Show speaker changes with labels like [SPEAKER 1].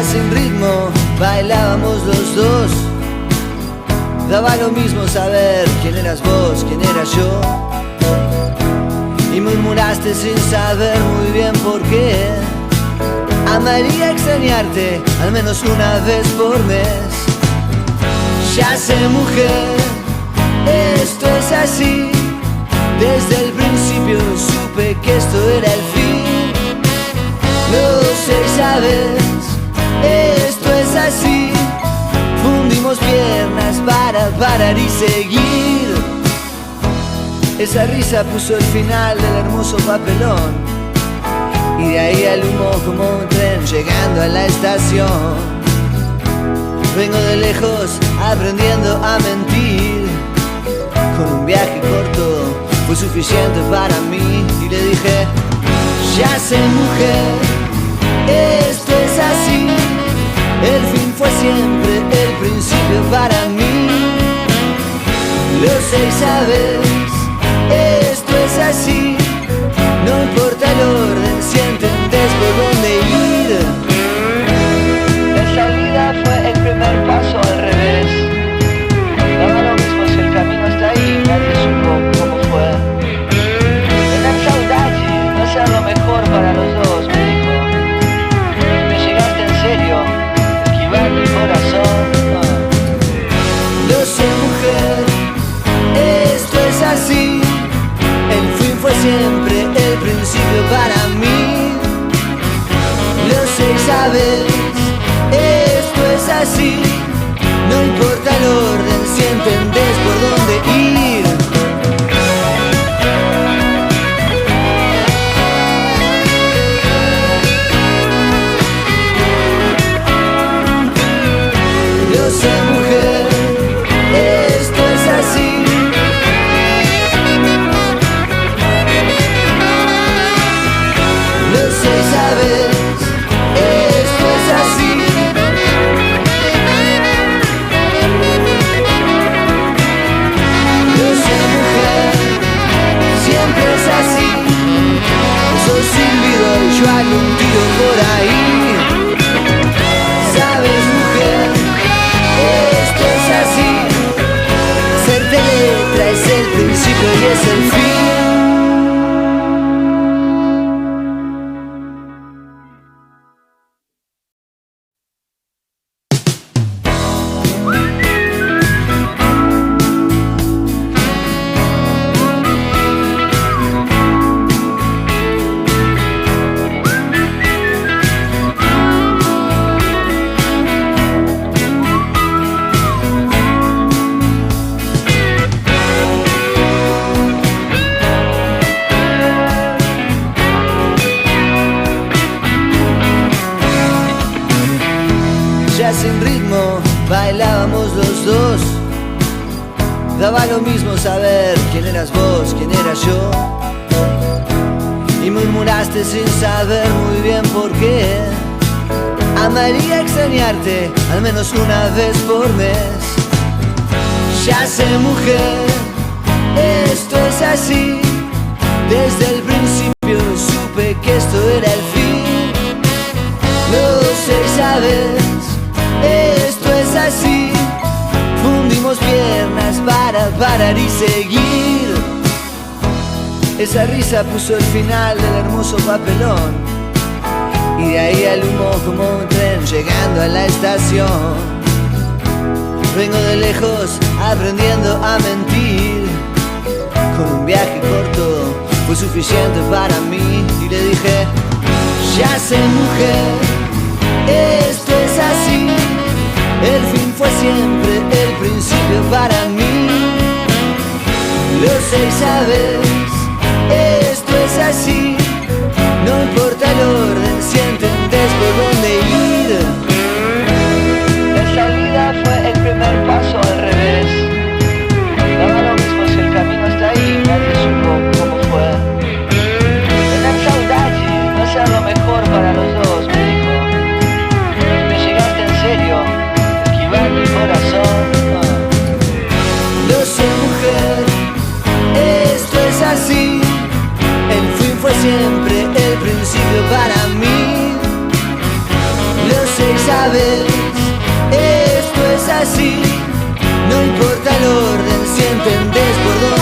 [SPEAKER 1] Ya sin ritmo bailábamos los dos. Daba lo mismo saber quién eras vos, quién era yo. Y murmuraste sin saber muy bien por qué. Amaría extrañarte al menos una vez por mes. Ya sé, mujer, esto es así. Desde el principio supe que esto era el fin. Lo sé, sabes, esto es así. Fundimos piernas para parar y seguir. Esa risa puso el final del hermoso papelón. Y de ahí al humo como un tren llegando a la estación. Vengo de lejos aprendiendo a mentir. Con un viaje corto fue suficiente para mí. Y le dije, ya sé, mujer, esto es así. El fin fue siempre el principio para mí. Lo sé y sabes, esto es así. No importa el orden si entendés por dónde ir. La salida fue el primer paso al revés. Daba lo mismo si el camino está ahí, nadie supo cómo fue. Tener saudade no sea lo mejor para los dos, me dijo. Si me llegaste en serio, esquivar mi corazón. Lo sé, mujer, esto es así. El fin fue siempre el principio para mí. Lo sé y sabes, esto es así. No importa el orden si entendés por dónde ir. Lo sé, mujer, esto es así. Lo sé y sabes, esto es así. Lo sé, mujer, siempre es así. Sos silbido y yo hago un tiro por ahí. Sabes, mujer, esto es así. Serte letra es el principio y es el fin. Ya sin ritmo bailábamos los dos. Daba lo mismo saber quién eras vos, quién era yo. Y murmuraste sin saber muy bien por qué. Amaría extrañarte al menos una vez por mes. Ya sé, mujer, esto es así. Desde el principio supe que esto era el fin. Lo sé y sabes, esto es así. Fundimos piernas para parar y seguir. Esa risa puso el final del hermoso papelón. Y de ahí al humo como un tren llegando a la estación. Vengo de lejos aprendiendo a mentir. Con un viaje corto fue suficiente para mí. Y le dije, ya sé, mujer, esto es así. El fin fue siempre el principio para mí. Lo sé y sabes, esto es así. No importa el orden si entendés por dónde ir. La salida fue el primer paso al revés. Daba lo mismo si el camino está ahí, nadie supo cómo fue. Tener saudade no sea lo mejor para los dos, me dijo. Si me llegaste en serio, esquivar mi corazón. Lo sé, mujer, esto es así. El fin fue siempre sabes, esto es así. No importa el orden si entendés por dónde